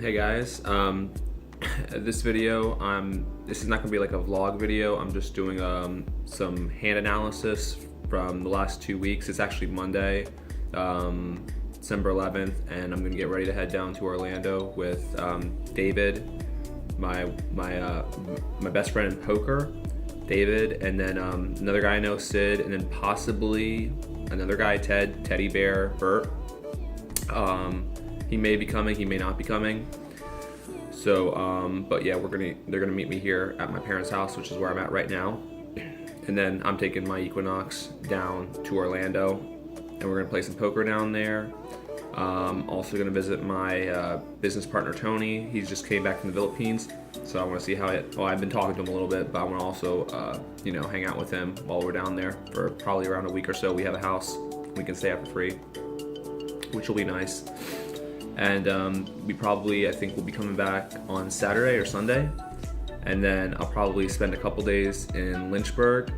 Hey guys, this video, this is not gonna be like a vlog video. I'm just doing some hand analysis from the last 2 weeks. It's actually Monday, December 11th, and I'm gonna get ready to head down to Orlando with David, my best friend in poker, David, and then another guy I know, Sid, and then possibly another guy, Teddy Bear, Bert. He may be coming, he may not be coming. So, but yeah, they're gonna meet me here at my parents' house, which is where I'm at right now. And then I'm taking my Equinox down to Orlando, and we're gonna play some poker down there. Also gonna visit my business partner Tony. He just came back from the Philippines, so I want to see how it. Well, I've been talking to him a little bit, but I want to also, hang out with him while we're down there for probably around a week or so. We have a house we can stay at for free, which will be nice. And I think we'll be coming back on Saturday or Sunday, and then I'll probably spend a couple days in Lynchburg,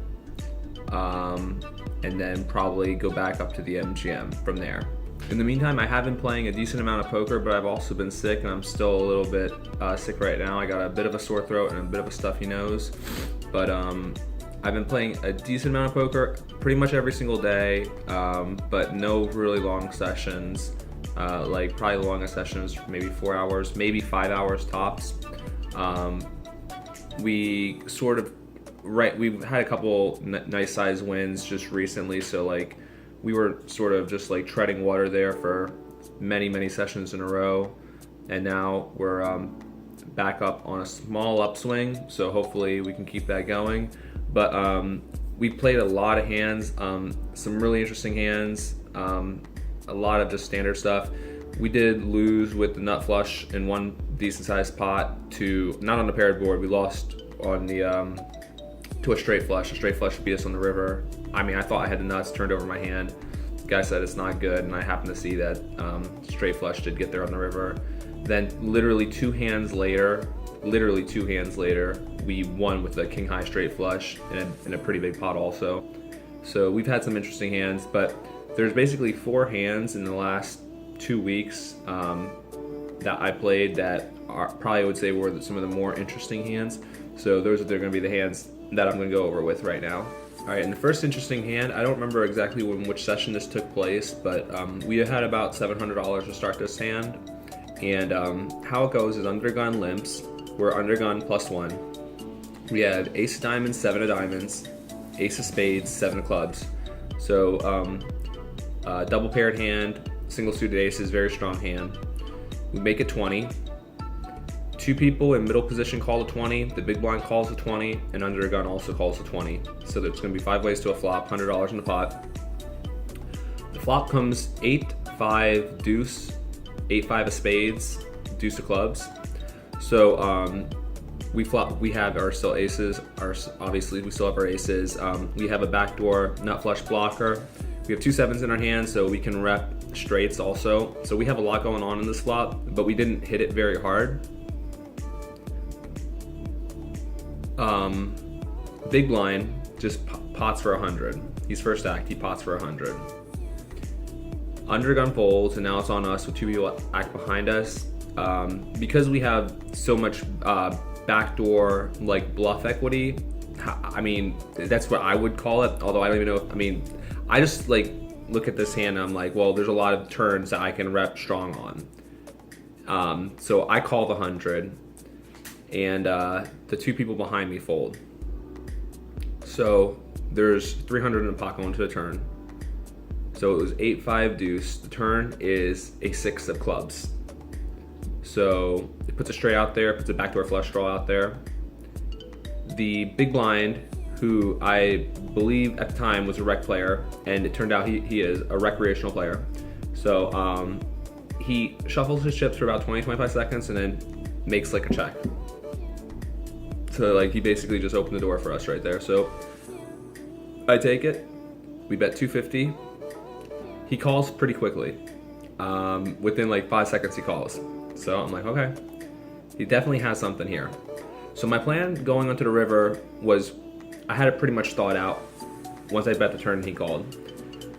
and then probably go back up to the MGM from there. In the meantime, I have been playing a decent amount of poker, but I've also been sick, and I'm still a little bit sick right now. I got a bit of a sore throat and a bit of a stuffy nose, but I've been playing a decent amount of poker pretty much every single day, but no really long sessions. Probably the longest session is maybe 4 hours, maybe 5 hours tops. We've had a couple nice size wins just recently, so we were sort of just treading water there for many sessions in a row, and now we're back up on a small upswing, so hopefully we can keep that going. But we played a lot of hands, some really interesting hands, a lot of just standard stuff. We did lose with the nut flush in one decent sized pot to, not on the paired board, we lost on the to a straight flush. A straight flush beat us on the river. I thought I had the nuts, turned over my hand. The guy said it's not good, and I happened to see that straight flush did get there on the river. Then literally two hands later, we won with a king high straight flush in a pretty big pot also. So we've had some interesting hands, but there's basically 4 hands in the last 2 weeks that I played that probably I would say were some of the more interesting hands. So they're going to be the hands that I'm going to go over with right now. All right, and the first interesting hand, I don't remember exactly which session this took place, but we had about $700 to start this hand. And how it goes is undergun limps. We're undergun +1. We have ace of diamonds, 7 of diamonds, ace of spades, 7 of clubs. So double paired hand, single suited aces, very strong hand. We make it 20. 2 people in middle position call the 20, the big blind calls the 20, and under a gun also calls the 20. So there's going to be 5 ways to a flop, $100 in the pot. The flop comes 8-5 deuce, 8-5 of spades, deuce of clubs. So we have our still aces, obviously we still have our aces. We have a backdoor nut flush blocker. We have 2 sevens in our hand, so we can rep straights also. So we have a lot going on in this flop, but we didn't hit it very hard. Big blind just pots for 100. He's first act, he pots for 100. Undergun folds, and now it's on us with 2 people act behind us. Because we have so much backdoor bluff equity, that's what I would call it, although I don't even know I just look at this hand and I'm like, well, there's a lot of turns that I can rep strong on. So I call the 100, and the 2 people behind me fold. So there's 300 in the pot going to the turn. So it was 8-5 deuce. The turn is a 6 of clubs. So it puts a straight out there, puts a backdoor flush draw out there. The big blind, who I believe at the time was a rec player, and it turned out he is a recreational player. So he shuffles his chips for about 20-25 seconds and then makes a check. So he basically just opened the door for us right there. So I take it, we bet 250. He calls pretty quickly. Within 5 seconds he calls. So I'm like, okay, he definitely has something here. So my plan going onto the river was, I had it pretty much thought out once I bet the turn he called.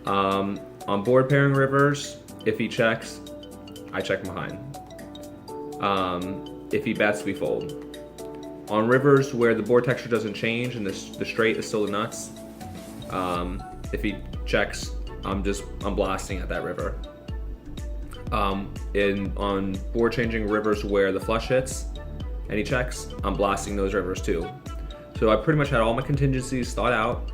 On board pairing rivers, if he checks, I check behind. If he bets, we fold. On rivers where the board texture doesn't change and the straight is still the nuts, if he checks, I'm blasting at that river. On board changing rivers where the flush hits and he checks, I'm blasting those rivers too. So I pretty much had all my contingencies thought out,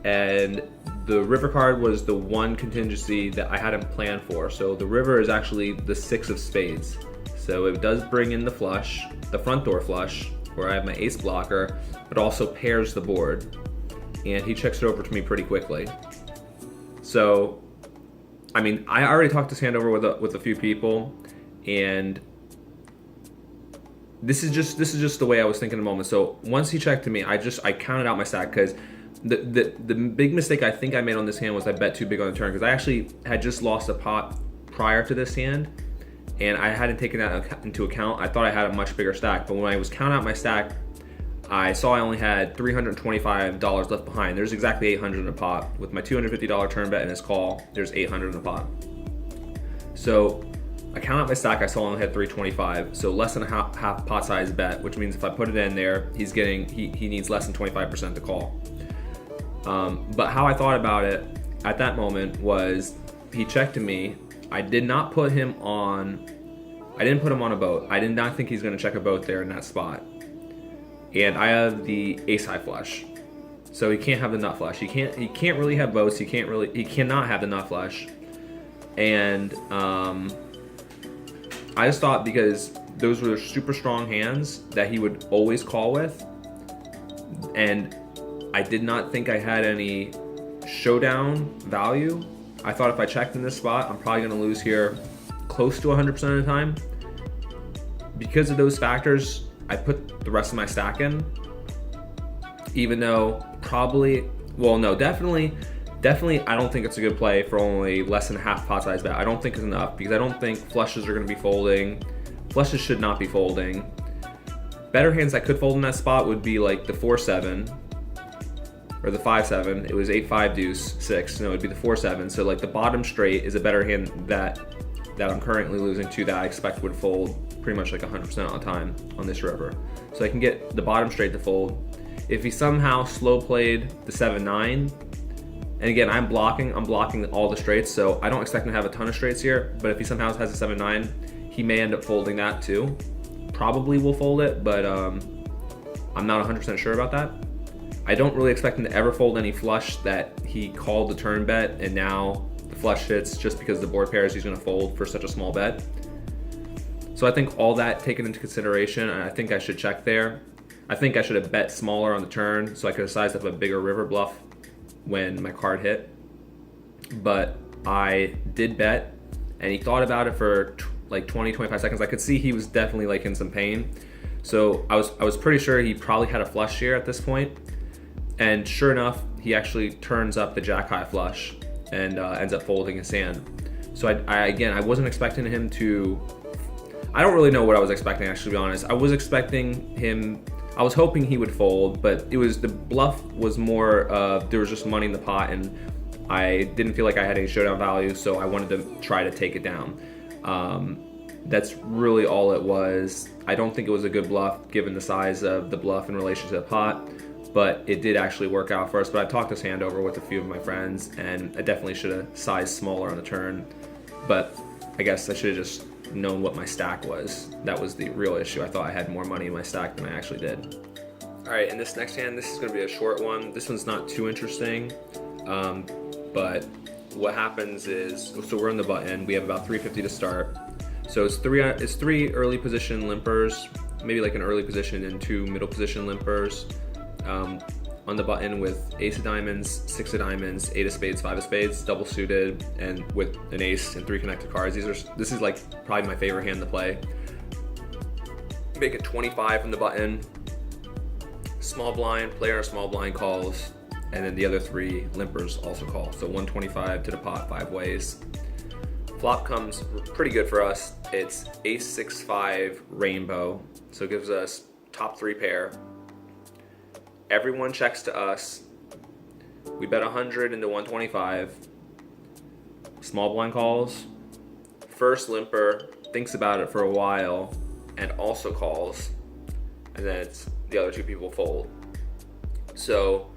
and the river card was the one contingency that I hadn't planned for. So the river is actually the 6 of spades. So it does bring in the flush, the front door flush, where I have my ace blocker, but also pairs the board. And he checks it over to me pretty quickly. So, I mean, I already talked this hand over with a few people, and this is just the way I was thinking in the moment. So once he checked to me, I counted out my stack, because the big mistake I think I made on this hand was I bet too big on the turn, because I actually had just lost a pot prior to this hand, and I hadn't taken that into account. I thought I had a much bigger stack, but when I was counting out my stack, I saw I only had $325 left behind. There's exactly 800 in a pot. With my $250 turn bet and his call, there's 800 in the pot. So I count out my stack, I saw I only had 325, so less than a half pot size bet, which means if I put it in there, he needs less than 25% to call. But how I thought about it at that moment was, he checked to me. I did not put him on a boat. I did not think he's going to check a boat there in that spot. And I have the ace high flush, so he can't have the nut flush. He can't really have boats. He cannot have the nut flush. And I just thought, because those were super strong hands that he would always call with, and I did not think I had any showdown value. I thought if I checked in this spot, I'm probably going to lose here close to 100% of the time. Because of those factors, I put the rest of my stack in, even though definitely, I don't think it's a good play for only less than a half pot size bet. I don't think it's enough, because I don't think flushes are going to be folding. Flushes should not be folding. Better hands that could fold in that spot would be like the 4-7 or the 5-7. It was 8-5 deuce 6. No, it'd be the 4-7. So like the bottom straight is a better hand that I'm currently losing to, that I expect would fold pretty much like 100% of the time on this river. So I can get the bottom straight to fold. If he somehow slow played the 7-9, and again, I'm blocking all the straights, so I don't expect him to have a ton of straights here, but if he somehow has a 7-9, he may end up folding that too. Probably will fold it, but I'm not 100% sure about that. I don't really expect him to ever fold any flush that he called the turn bet, and now the flush hits just because the board pairs he's going to fold for such a small bet. So I think all that taken into consideration, I think I should check there. I think I should have bet smaller on the turn, so I could have sized up a bigger river bluff when my card hit. But I did bet, and he thought about it for like 20-25 seconds. I could see he was definitely like in some pain. So I was pretty sure he probably had a flush here at this point. And sure enough, he actually turns up the jack high flush and ends up folding his hand. So I wasn't expecting him to. I don't really know what I was expecting, actually, to be honest. I was hoping he would fold, but the bluff was more there was just money in the pot, and I didn't feel like I had any showdown value, so I wanted to try to take it down. That's really all it was. I don't think it was a good bluff given the size of the bluff in relation to the pot, but it did actually work out for us. But I talked this hand over with a few of my friends, and I definitely should have sized smaller on the turn, but I guess I should have just known what my stack was. That was the real issue. I thought I had more money in my stack than I actually did. All right, in this next hand, this is going to be a short one. This one's not too interesting, but what happens is, so we're in the button. We have about 350 to start. So it's three early position limpers, maybe like an early position and 2 middle position limpers on the button with ace of diamonds, 6 of diamonds, 8 of spades, 5 of spades, double suited, and with an ace and 3 connected cards. This is like probably my favorite hand to play. Make it 25 from the button. Small blind, player or small blind calls, and then the other 3 limpers also call. So 125 to the pot 5 ways. Flop comes pretty good for us. It's ace 6-5 rainbow, so it gives us top 3 pair. Everyone checks to us. We bet 100 into 125. Small blind calls. First limper thinks about it for a while, and also calls, and then it's the other two people fold. So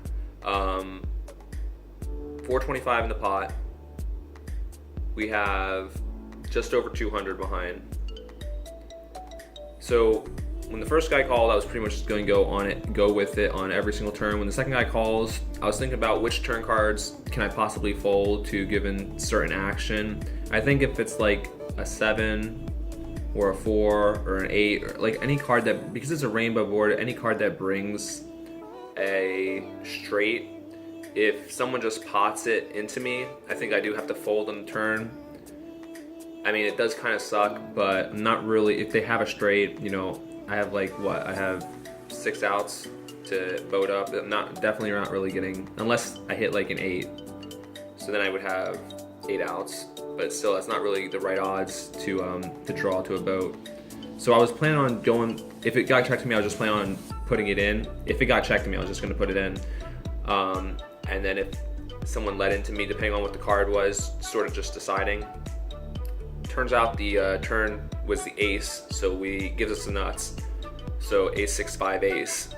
425 in the pot. We have just over 200 behind. So when the first guy called, I was pretty much just going to go with it on every single turn. When the second guy calls, I was thinking about which turn cards can I possibly fold to given certain action. I think if it's like a 7 or a 4 or an 8, or like any card that, because it's a rainbow board, any card that brings a straight, if someone just pots it into me, I think I do have to fold on the turn. I mean, it does kind of suck, but not really. If they have a straight, you know, I have like I have 6 outs to vote up. I'm definitely not really getting, unless I hit like an 8. So then I would have 8 outs, but still that's not really the right odds to draw to a boat. So I was planning on going, if it got checked to me, I was just planning on putting it in. If it got checked to me, I was just going to put it in. And then if someone led into me, depending on what the card was, sort of just deciding. Turns out the turn was the ace, so gives us the nuts. So ace 6 5 ace.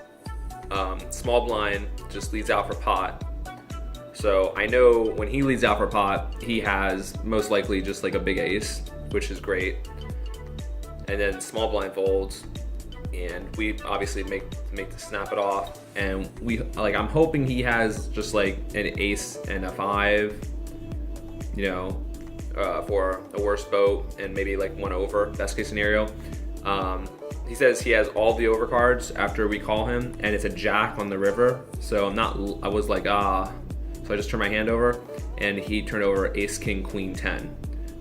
Small blind just leads out for pot. So I know when he leads out for pot, he has most likely just like a big ace, which is great. And then small blind folds, and we obviously make the snap it off. And I'm hoping he has just like an ace and a 5, you know, for a worse boat, and maybe like 1 over, best case scenario. He says he has all the overcards after we call him, and it's a jack on the river. So I was like, so I just turned my hand over, and he turned over ace, king, queen, 10.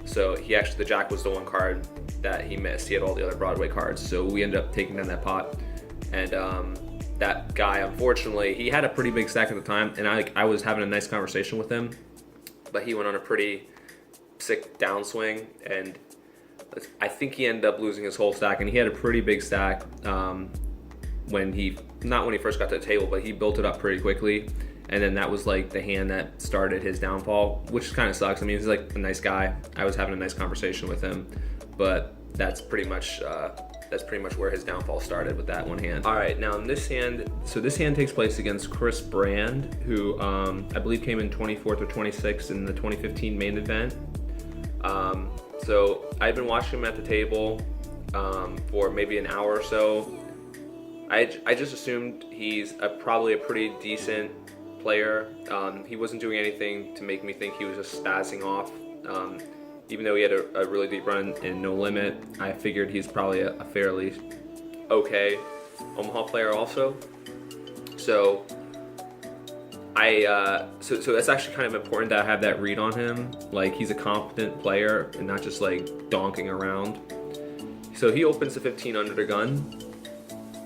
So the jack was the one card that he missed. He had all the other Broadway cards. So we ended up taking down that pot. And that guy, unfortunately, he had a pretty big stack at the time, and I was having a nice conversation with him, but he went on a pretty sick downswing, and I think he ended up losing his whole stack. And he had a pretty big stack when he first got to the table, but he built it up pretty quickly. And then that was like the hand that started his downfall, which kind of sucks. I mean, he's like a nice guy. I was having a nice conversation with him, but that's pretty much where his downfall started, with that one hand. All right, now in this hand, so this hand takes place against Chris Brand, who I believe came in 24th or 26th in the 2015 main event. So I've been watching him at the table for maybe an hour or so. I just assumed he's probably a pretty decent player. He wasn't doing anything to make me think he was just spazzing off. Even though he had a really deep run in No Limit, I figured he's probably a fairly okay Omaha player also. So so that's actually kind of important that I have that read on him. Like, he's a competent player and not just like donking around. So he opens the 15 under the gun,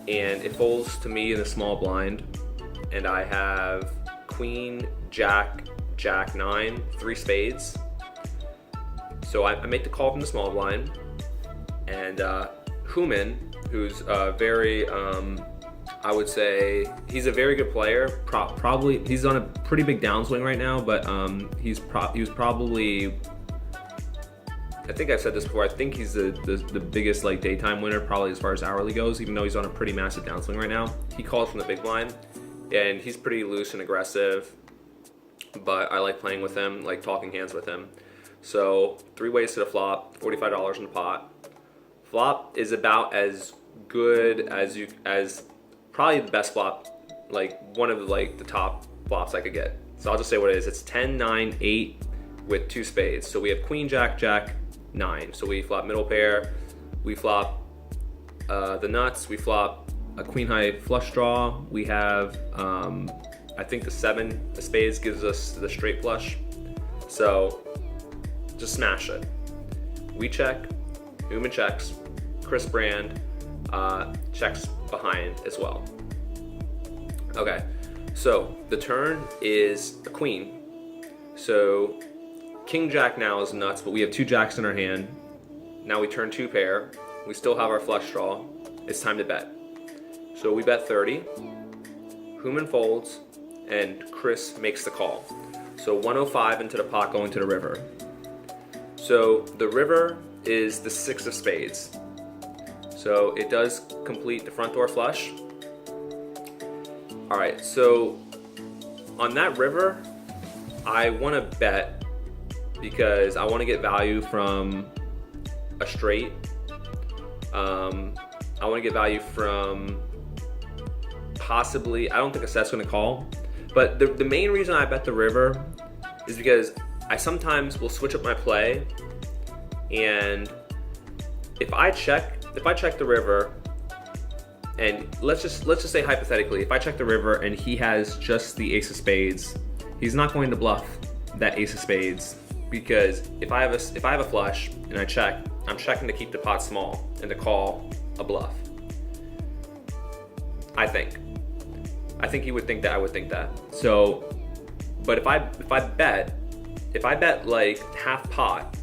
and it folds to me in a small blind, and I have queen, jack, jack 9, 3 spades. So I make the call from the small blind, and Human, who's very, I would say, he's a very good player. Probably, he's on a pretty big downswing right now, but he was probably, I think I've said this before, I think he's the biggest like daytime winner, probably as far as hourly goes, even though he's on a pretty massive downswing right now. He calls from the big blind, and he's pretty loose and aggressive, but I like playing with him, like talking hands with him. So 3 ways to the flop, $45 in the pot. Flop is about as good as probably the best flop, like one of the top flops I could get. So I'll just say what it is. It's 10, 9, 8 with 2 spades. So we have queen, jack, jack, 9. So we flop middle pair. We flop the nuts. We flop a queen high flush draw. We have I think the 7 of spades gives us the straight flush. So just smash it. We check, Human checks, Chris Brand checks behind as well. Okay, so the turn is a queen. So king jack now is nuts, but we have 2 jacks in our hand. Now we turn 2 pair. We still have our flush draw. It's time to bet. So we bet 30. Human folds, and Chris makes the call. So 105 into the pot going to the river. So the river is the 6 of spades. So it does complete the front door flush. All right, so on that river, I want to bet because I want to get value from a straight. I want to get value from possibly, I don't think a set's going to call, but the main reason I bet the river is because I sometimes will switch up my play, and if I check the river, and let's just say hypothetically, if I check the river and he has just the ace of spades, he's not going to bluff that ace of spades, because if I have a flush and I check, I'm checking to keep the pot small and to call a bluff. I think he would think that, I would think that. So, but if I bet like half pot,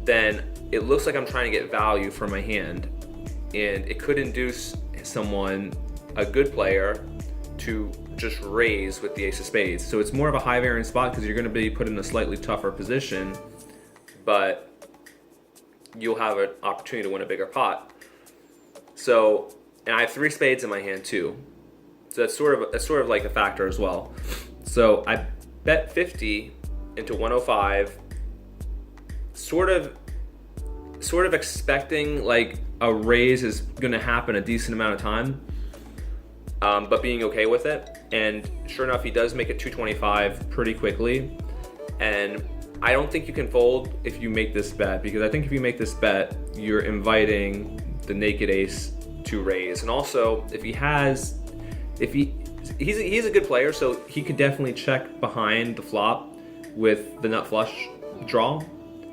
then it looks like I'm trying to get value from my hand, and it could induce someone, a good player, to just raise with the ace of spades. So it's more of a high variance spot because you're going to be put in a slightly tougher position, but you'll have an opportunity to win a bigger pot. So, and I have 3 spades in my hand too. So that's sort of like a factor as well. So I bet 50 into 105, sort of expecting like a raise is going to happen a decent amount of time, but being okay with it. And sure enough, he does make it 225 pretty quickly. And I don't think you can fold if you make this bet, because I think if you make this bet, you're inviting the naked ace to raise. And also, he's a good player, so he could definitely check behind the flop with the nut flush draw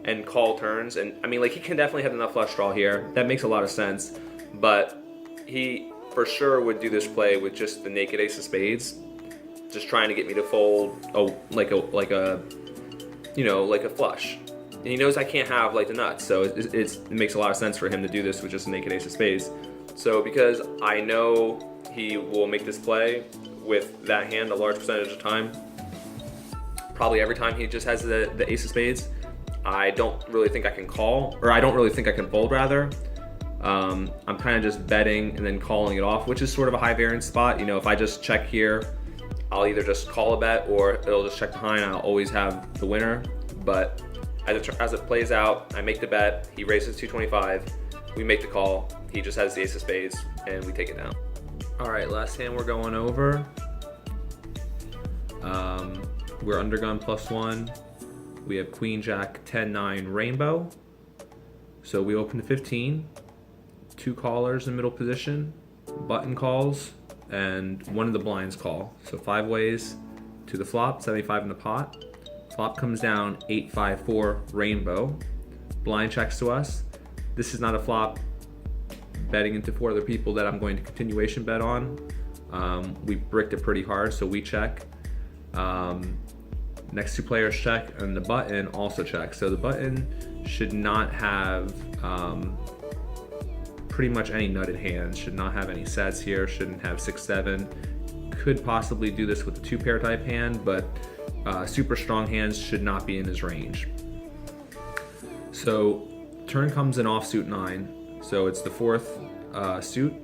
and call turns. And I mean, like, he can definitely have the nut flush draw here. That makes a lot of sense. But he for sure would do this play with just the naked ace of spades, just trying to get me to fold like a flush. And he knows I can't have like the nuts, so it makes a lot of sense for him to do this with just a naked ace of spades. So because I know he will make this play with that hand a large percentage of time, probably every time he just has the ace of spades, I don't really think I can call, or I don't really think I can fold rather. I'm kind of just betting and then calling it off, which is sort of a high variance spot. You know, if I just check here, I'll either just call a bet or it'll just check behind and I'll always have the winner. But as it plays out, I make the bet, he raises 225, we make the call, he just has the ace of spades, and we take it down. All right, last hand we're going over. We're undergun +1. We have queen, jack, 10-9 rainbow. So we open to 15, 2 callers in middle position, button calls, and one of the blinds call. So 5 ways to the flop, 75 in the pot. Flop comes down 8-5-4 rainbow. Blind checks to us. This is not a flop betting into 4 other people that I'm going to continuation bet on. We bricked it pretty hard, so we check. Next 2 players check, and the button also checks. So the button should not have pretty much any nutted hands, should not have any sets here, shouldn't have 6-7. Could possibly do this with a 2-pair type hand, but super strong hands should not be in his range. So turn comes in offsuit 9, so it's the 4th suit.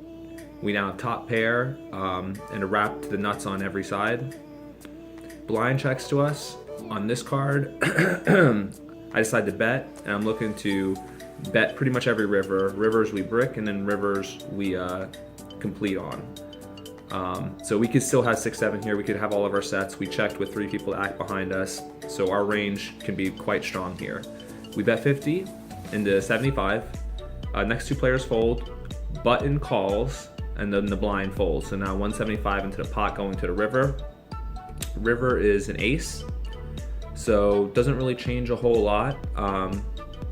We now have top pair and a wrap to the nuts on every side. Blind checks to us. On this card, I decide to bet, and I'm looking to bet pretty much every river. Rivers we brick, and then rivers we complete on. So we could still have 6-7 here. We could have all of our sets. We checked with 3 people to act behind us, so our range can be quite strong here. We bet 50 into 75. Next 2 players fold. Button calls, and then the blind folds. So now 175 into the pot going to the river. River is an ace, so doesn't really change a whole lot.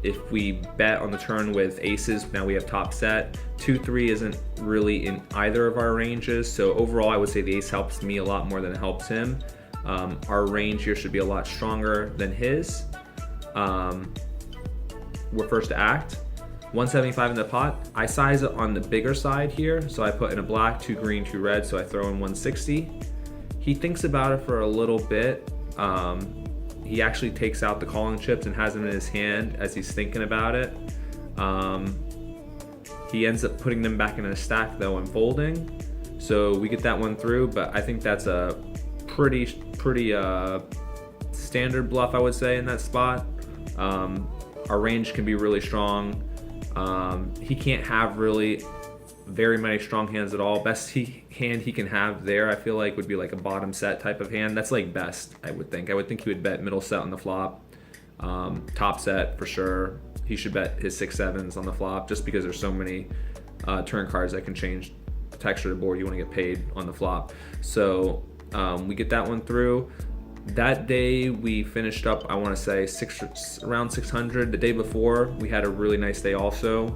If we bet on the turn with aces, now we have top set. 2-3 isn't really in either of our ranges, so overall I would say the ace helps me a lot more than it helps him. Our range here should be a lot stronger than his. We're first to act. 175 in the pot. I size it on the bigger side here, so I put in a black, 2 green, 2 red, so I throw in 160. He thinks about it for a little bit, he actually takes out the calling chips and has them in his hand as he's thinking about it. He ends up putting them back in a stack though and folding. So we get that one through, but I think that's a pretty standard bluff, I would say, in that spot. Our range can be really strong. He can't have really very many strong hands at all. Best hand he can have there, I feel like, would be like a bottom set type of hand. That's like best, I would think. I would think he would bet middle set on the flop. Top set for sure. He should bet his 6-7s on the flop, just because there's so many turn cards that can change the texture of the board. You want to get paid on the flop. So we get that one through. That day we finished up, I want to say around 600. The day before we had a really nice day also.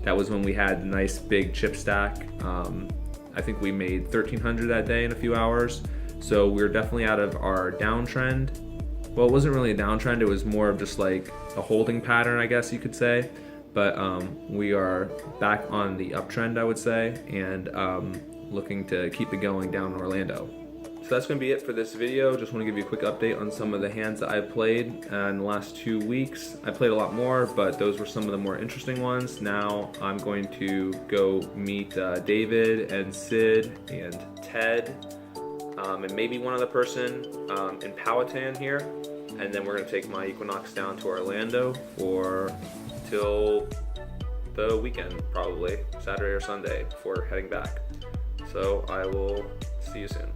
That was when we had a nice big chip stack. I think we made 1,300 that day in a few hours. So we were definitely out of our downtrend. Well, it wasn't really a downtrend, it was more of just like a holding pattern, I guess you could say. But we are back on the uptrend, I would say, and looking to keep it going down in Orlando. So that's going to be it for this video. Just want to give you a quick update on some of the hands that I've played in the last 2 weeks. I played a lot more, but those were some of the more interesting ones. Now I'm going to go meet David and Sid and Ted, and maybe one other person in Powhatan here. And then we're going to take my Equinox down to Orlando till the weekend, probably Saturday or Sunday, before heading back. So I will see you soon.